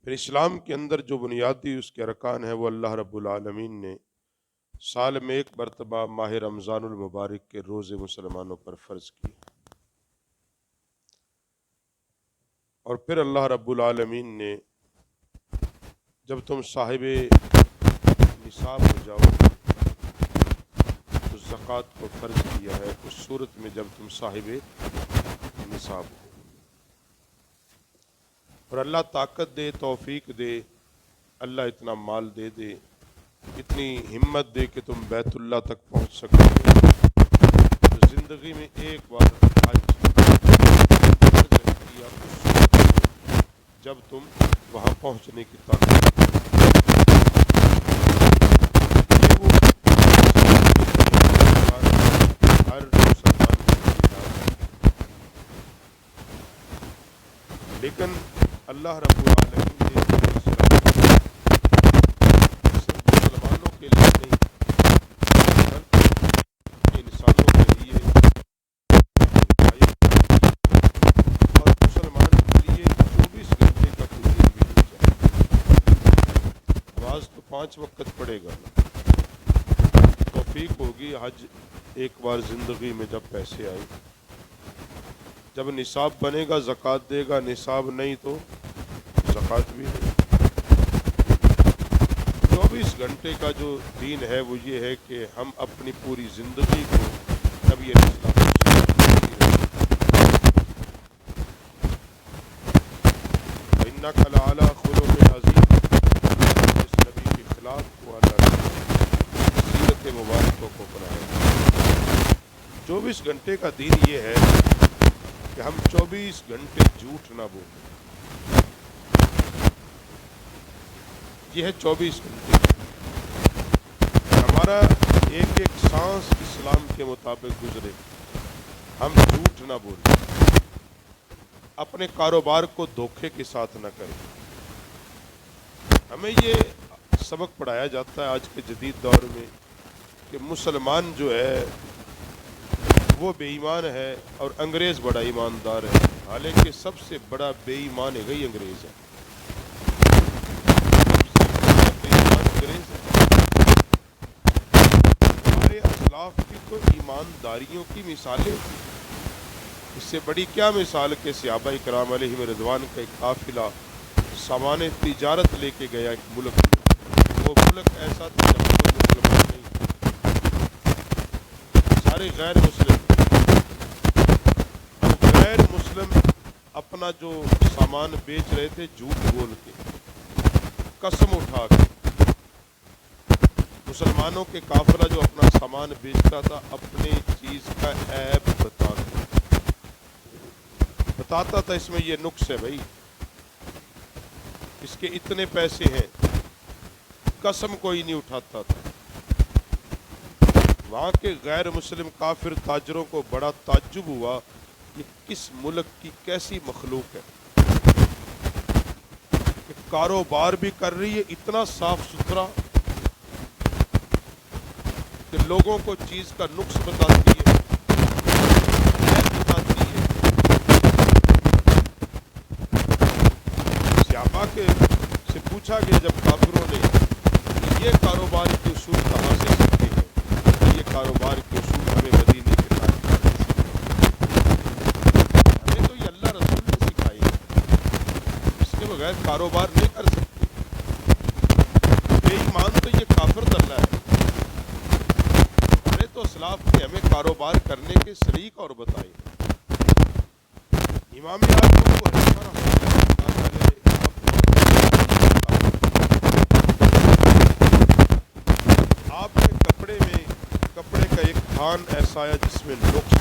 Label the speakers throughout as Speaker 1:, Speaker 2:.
Speaker 1: پھر اسلام کے اندر جو بنیادی اس کے ارکان ہیں وہ اللہ رب العالمین نے سال میں ایک مرتبہ ماہ رمضان المبارک کے روزے مسلمانوں پر فرض کیے، اور پھر اللہ رب العالمین نے جب تم صاحب نصاب ہو جاؤ تو زکوٰۃ کو فرض کیا ہے، اس صورت میں جب تم صاحب نصاب ہو، اور اللہ طاقت دے، توفیق دے، اللہ اتنا مال دے دے، اتنی ہمت دے کہ تم بیت اللہ تک پہنچ سکو، تو زندگی میں ایک بار حج کیا، اس صورت میں جب تم وہاں پہنچنے کی طاقت ہر مسلمان لیکن اللہ رب العالمین نے مسلمانوں کے لیے نہیں بلکہ انسانوں کے لیے اور مسلمان کے لیے 24 گھنٹے کا دن بھی ہو جائے، نماز تو 5 وقت پڑھے گا، توفیق ہوگی حج ایک بار زندگی میں جب پیسے آئے، جب نصاب بنے گا زکوٰۃ دے گا، نصاب نہیں تو زکوٰۃ بھی نہیں۔ 24 گھنٹے کا جو دین ہے وہ یہ ہے کہ ہم اپنی پوری زندگی کو نبی علیہ السلام وَإِنَّكَ لَعَلَىٰ خُلُقٍ عَظِيمٍ، اس نبی کے خلاف کو اللہ نے سیرت مبارکوں کو بنایا۔ 24 گھنٹے کا دین یہ ہے کہ ہم 24 گھنٹے جھوٹ نہ بولیں، یہ ہے 24 گھنٹے، ہمارا ایک ایک سانس اسلام کے مطابق گزرے، ہم جھوٹ نہ بولیں، اپنے کاروبار کو دھوکے کے ساتھ نہ کریں۔ ہمیں یہ سبق پڑھایا جاتا ہے آج کے جدید دور میں کہ مسلمان جو ہے وہ بے ایمان ہے اور انگریز بڑا ایماندار ہے، حالانکہ سب سے بڑا بے ایمان ہی انگریز ہے، ہمارے اسلاف کی تو ایمانداریوں کی مثالیں، اس سے بڑی کیا مثال کہ صحابہ کرام علیہم رضوان کا ایک قافلہ سامان تجارت لے کے گیا ایک ملک میں، وہ ملک ایسا تھا جہاں کوئی مسلمان نہیں، سارے غیر مسلم، غیر مسلم اپنا جو سامان بیچ رہے تھے جھوٹ بول کے، قسم اٹھا کے، مسلمانوں کے قافلہ جو اپنا سامان بیچتا تھا اپنی چیز کا عیب بتاتا تھا، اس میں یہ نقص ہے بھائی، اس کے اتنے پیسے ہیں، قسم کوئی نہیں اٹھاتا تھا۔ وہاں کے غیر مسلم کافر تاجروں کو بڑا تعجب ہوا، یہ کس ملک کی کیسی مخلوق ہے کہ کاروبار بھی کر رہی ہے اتنا صاف ستھرا کہ لوگوں کو چیز کا نقص بتاتی ہے، صحابہ کے سے پوچھا گیا جب کافروں نے یہ کاروبار کے اصول کہاں سے سیکھے ہیں، یہ کاروبار کے اصول ہمیں مدینے کے تاجروں ہمیں تو یہ اللہ رسول نے سکھائی ہے، اس کے بغیر کاروبار نہیں کر سکتے، بے ایمان تو یہ کافر دلہ ہے، ہمیں تو اسلاف نے ہمیں کاروبار کرنے کے طریق اور بتائے۔ امام اعظم کو آپ کے کپڑے کا ایک تھان ایسا آیا جس میں نقص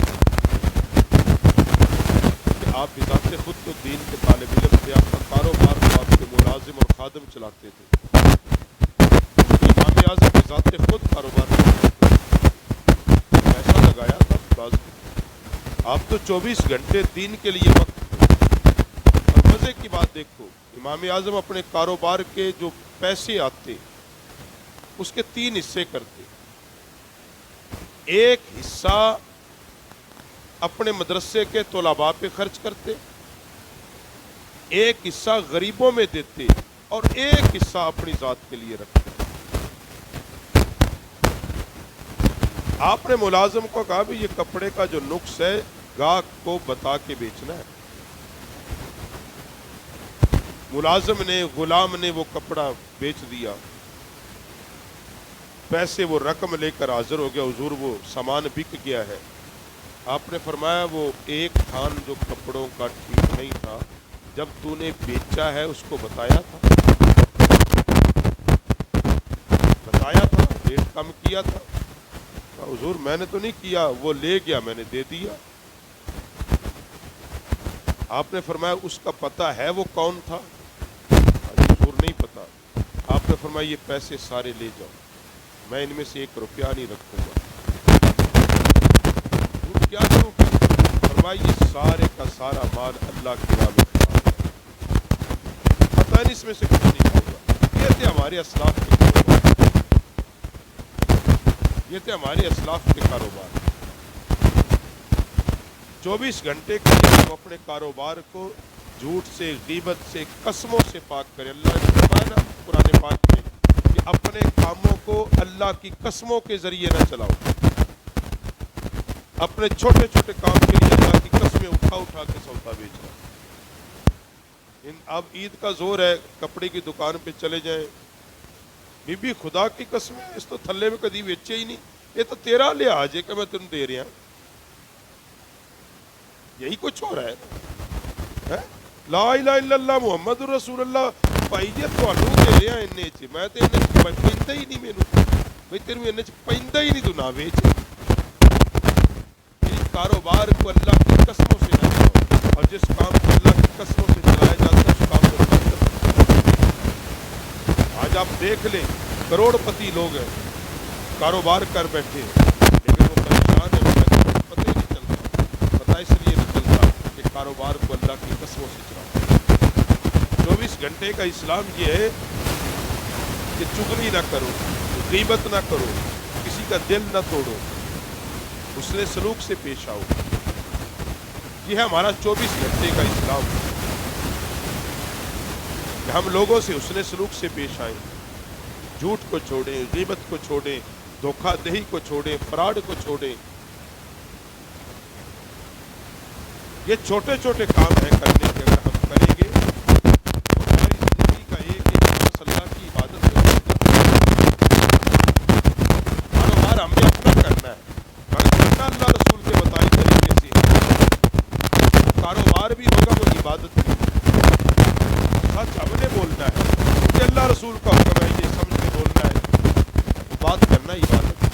Speaker 1: کہ آپ بذات خود تو دین کے طالب علم تھے، آپ کا کاروبار تو آپ کے ملازم اور خادم چلاتے تھے، امام اعظم بذات خود کاروبار ایسا لگایا تھا، آپ تو 24 گھنٹے دین کے لیے وقت، اور مزے کی بات دیکھو، امام اعظم اپنے کاروبار کے جو پیسے آتے اس کے 3 حصے کرتے، ایک حصہ اپنے مدرسے کے طلباء پہ خرچ کرتے، ایک حصہ غریبوں میں دیتے، اور ایک حصہ اپنی ذات کے لیے رکھتے ہیں۔ آپ نے ملازم کو کہا بھی یہ کپڑے کا جو نقص ہے گاہک کو بتا کے بیچنا ہے۔ ملازم نے، غلام نے وہ کپڑا بیچ دیا، پیسے وہ رقم لے کر حاضر ہو گیا، حضور وہ سامان بک گیا ہے۔ آپ نے فرمایا وہ ایک تھان جو کپڑوں کا ٹھیک نہیں تھا، جب تو نے بیچا ہے اس کو بتایا تھا؟ بتایا تھا؟ ریٹ کم کیا تھا؟ کہا حضور میں نے تو نہیں کیا، وہ لے گیا میں نے دے دیا۔ آپ نے فرمایا اس کا پتہ ہے وہ کون تھا؟ حضور نہیں پتا۔ آپ نے فرمایا یہ پیسے سارے لے جاؤ، میں ان میں سے 1 روپیہ نہیں رکھوں گا۔ حضور کیا کروں؟ فرمایا یہ سارے کا سارا مال اللہ کی راہ میں خراب ہے، پتہ نہیں اس میں سے کچھ نہیں ہوگا۔ یہ تھے ہمارے اسلاف کے کاروبار، یہ تھے ہمارے اسلاف کے کاروبار۔ 24 گھنٹے کے لیے وہ اپنے کاروبار کو جھوٹ سے، غیبت سے، قسموں سے پاک کرے۔ اللہ نے فرمایا نا قرآن پاک میں کہ اپنے کاموں کو اللہ کی قسموں کے ذریعے نہ چلاؤ، اپنے چھوٹے چھوٹے کام کے لیے اللہ کی قسمیں اٹھا اٹھا کے سودا بیچنا۔ اب عید کا زور ہے، کپڑے کی دکان پہ چلے جائیں، بی بی خدا کی قسم ہے اس تو تھلے میں کدی بیچے ہی نہیں، یہ تو تیرا لحاظ ہے کہ میں تم دے رہا، یہی کچھ ہو رہا ہے۔ لا الہ الا اللہ محمد رسول اللہ بھائی جی تھانوں دے رہا اننے چ، میں تے اننے چ پیندا ہی نہیں، مینوں بھائی تینوں اننے چ پیندا ہی نہیں، تو نہ بیچ۔ اس کاروبار کو اللہ کی قسموں سے نہ چلاؤ، اور جس کام کو اللہ کی قسموں سے چلایا جاتا ہے اس کام کو آج آپ دیکھ لیں کروڑ پتی لوگ ہیں، کاروبار کر بیٹھے لیکن وہ پریشان ہیں، پتہ ہی نہیں چلتا، پتہ اس لیے نہیں چلتا کہ کاروبار کو اللہ کی قسموں سے چلاؤ۔ 24 گھنٹے کا اسلام یہ ہے کہ چغلی نہ کرو، غیبت نہ کرو، کسی کا دل نہ توڑو، حسن سلوک سے پیش آؤ۔ یہ ہے ہمارا 24 گھنٹے کا اسلام، کہ ہم لوگوں سے حسن سلوک سے پیش آئیں، جھوٹ کو چھوڑیں، غیبت کو چھوڑیں، دھوکہ دہی کو چھوڑیں، فراڈ کو چھوڑیں۔ یہ چھوٹے چھوٹے کام ہیں کرنے کے، اگر ہم کریں گے تو ہماری زندگی کا ایک بس اللہ کی عبادت ہوگی۔ کاروبار ہم نے اپنا کرنا ہے، مگر کرنا اللہ رسول کے بتائے طریقے سے، کاروبار بھی ہوگا وہ عبادت بھی ہوگی۔ سچ ہم نے بولنا ہے، کہ اللہ رسول کا حکم ہے، یہ سمجھ کے بولنا ہے، بات کرنا عبادت ہے۔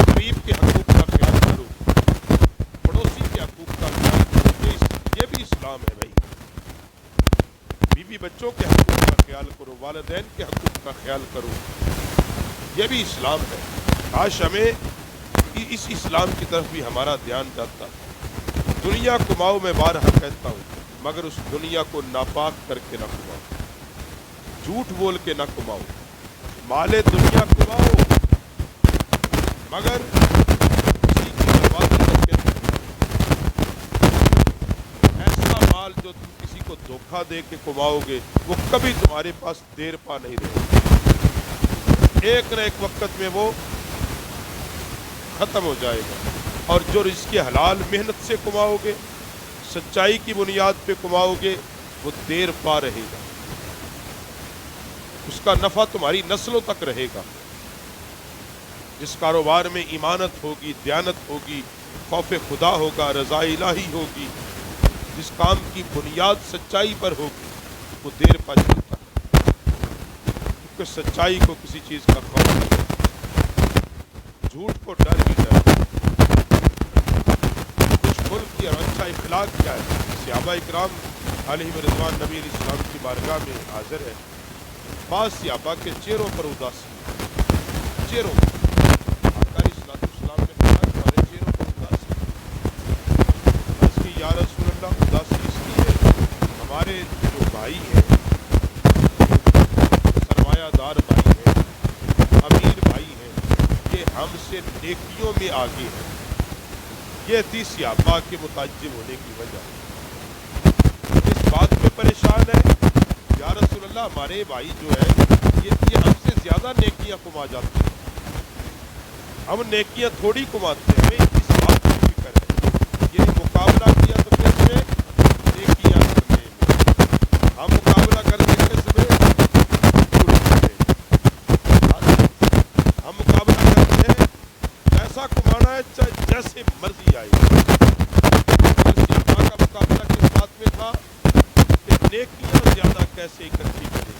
Speaker 1: غریب کے حقوق کا خیال کرو، پڑوسی کے حقوق کا خیال کرو، یہ بھی اسلام ہے بھائی۔ بیوی بچوں کے حقوق کا خیال کرو، والدین کے حقوق کا خیال کرو، یہ بھی اسلام ہے۔ کاش ہمیں اس اسلام کی طرف بھی ہمارا دھیان جاتا۔ دنیا کماؤ میں بارہا کہتا ہوں، مگر اس دنیا کو ناپاک کر کے نہ کماؤ، جھوٹ بول کے نہ کماؤ۔ مال دنیا کماؤ مگر کسی کی بربادی کر کے نہ کماؤ۔ ایسا مال جو تم کسی کو دھوکہ دے کے کماؤ گے وہ کبھی تمہارے پاس دیر پا نہیں رہے گا، ایک نہ ایک وقت میں وہ ختم ہو جائے گا۔ اور جو رزق حلال محنت سے کماؤ گے، سچائی کی بنیاد پہ کماؤ گے، وہ دیر پا رہے گا، اس کا نفع تمہاری نسلوں تک رہے گا۔ جس کاروبار میں ایمانت ہوگی، دیانت ہوگی، خوف خدا ہوگا، رضا الہی ہوگی، جس کام کی بنیاد سچائی پر ہوگی، وہ دیر پا چلتا ہے، کیونکہ سچائی کو کسی چیز کا خوف نہیں، جھوٹ کو ڈر ہی ڈر۔ کچھ ملک کی اور اچھا اخلاق کیا ہے؟ صحابہ اکرام علیہ رضوان نبی علیہ السلام کی بارگاہ میں حاضر ہے، بعض صحابہ کے چہروں پر اداسی، چہروں پر آقا علیہ السلام نے کہا تمہارے چہروں پر اداسی، عرض کی یا رسول اللہ اداسی اس لیے ہے ہمارے جو بھائی ہیں، سرمایہ دار بھائی ہیں، امیر بھائی ہیں، یہ ہم سے نیکیوں میں آگے ہیں، یہ تھی صحابہ کے متعجب ہونے کی وجہ، اس بات پہ پریشان ہے اللہ ہمارے بھائی جو ہے یہ ہم سے زیادہ نیکیاں کما جاتے ہیں، ہم نیکیاں تھوڑی کماتے ہیں، ہمیں اس بات کی فکر ہے۔ یہ مقابلہ کیا تو کس میں؟ نیکیاں کرنے میں۔ ہم مقابلہ کرتے کس میں؟ جھوٹ میں۔ ہم مقابلہ کرتے ہیں پیسہ کمانا ہے چاہے جیسے مرضی آئے۔ صحابہ کا مقابلہ کس بات میں تھا کہ نیکیاں زیادہ کیسے اکٹھی کرے،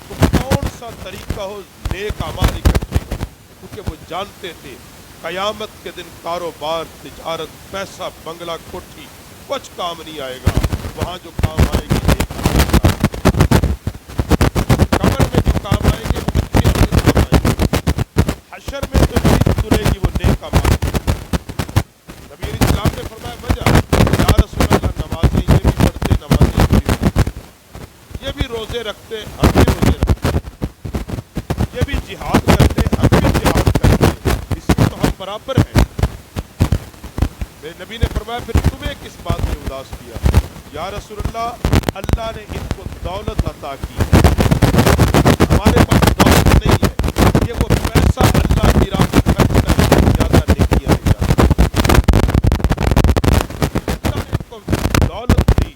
Speaker 1: تو کون سا طریقہ ہو نیک اعمال اکٹھے ہو، کیونکہ وہ جانتے تھے قیامت کے دن کاروبار، تجارت، پیسہ، بنگلہ، کوٹھی کچھ کام نہیں آئے گا، وہاں جو کام آئے گی نیک اعمال کا۔ قبر میں جو کام آئیں گے وہ اچھے اچھے کام آئیں گے، حشر میں جو چیز تلے گی وہ نیک اعمال کی۔ نبی علیہ السلام نے فرمایا وجہ، یا رسول اللہ نمازیں یہ بھی پڑھتے، نمازیں یہ بھی پڑھتے، یہ بھی روزے رکھتے، ہم بھی روزے رکھتے، یہ بھی جہاد کرتے، ہم بھی جہاد کرتے، اس میں تو ہم برابر ہیں۔ میرے نبی نے فرمایا پھر تمہیں کس بات نے اداس کیا؟ یا رسول اللہ، اللہ نے ان کو دولت عطا کی ہے، ہمارے پاس دولت نہیں ہے، یہ وہ پیسہ اللہ کی راہ میں خرچ کرنے سے زیادہ نیکیاں لے جاتے ہیں۔ اللہ نے ان کو دولت دی،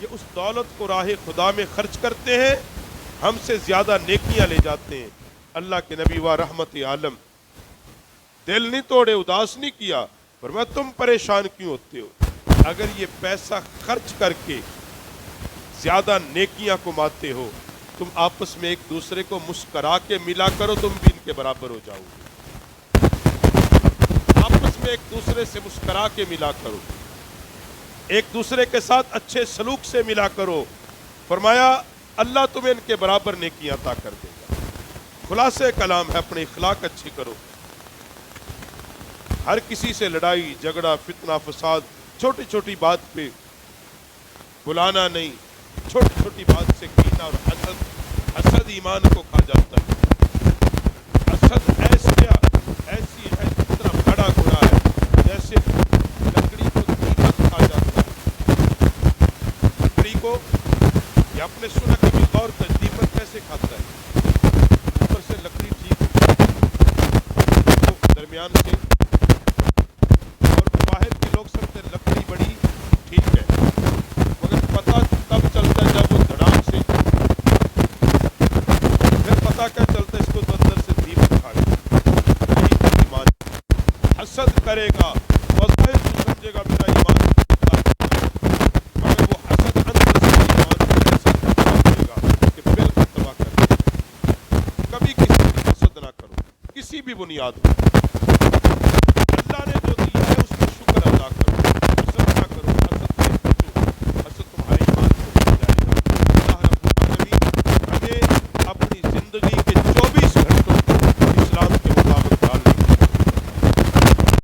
Speaker 1: یہ اس دولت کو راہ خدا میں خرچ کرتے ہیں، ہم سے زیادہ نیکیاں لے جاتے ہیں۔ اللہ کے نبی و رحمت عالم دل نہیں توڑے، اداس نہیں کیا، فرمایا تم پریشان کیوں ہوتے ہو؟ اگر یہ پیسہ خرچ کر کے زیادہ نیکیاں کماتے ہو، تم آپس میں ایک دوسرے کو مسکرا کے ملا کرو، تم بھی ان کے برابر ہو جاؤ گے۔ آپس میں ایک دوسرے سے مسکرا کے ملا کرو، ایک دوسرے کے ساتھ اچھے سلوک سے ملا کرو، فرمایا اللہ تمہیں ان کے برابر نیکیاں عطا کر دے گا۔ خلاصہ کلام ہے اپنے اخلاق اچھی کرو، ہر کسی سے لڑائی جھگڑا فتنہ فساد، چھوٹی چھوٹی بات پہ بلانا نہیں، چھوٹی چھوٹی بات سے کینہ اور حسد، حسد ایمان کو کھا جاتا ہے۔ حسد ایسی ہے اتنا بڑا گناہ ہے جیسے لکڑی کو دیمک کھا جاتا ہے۔ لکڑی کو یا اپنے سنا کی بھی غور کر، دیمک کیسے کھاتا ہے؟ اوپر سے لکڑی ٹھیک تو درمیان سے، اور باہر کے لوگ سمجھتے لکڑی بڑی ٹھیک ہے، مگر پتہ تب چلتا ہے جب وہ دھڑام سے، پھر پتہ کیا چلتا ہے اس کو تو اندر سے دیمک کھا گیا۔ یہی ایمان، حسد کرے گا وظاہر تو سمجھے گا میرا ایمان مگر وہ حسد اندر سے ایمان کو ایسا دے گا کہ بالکل تباہ کر دے گا۔ کبھی کسی کی حسد نہ کرو، کسی بھی بنیاد پر۔ اللہ نے جو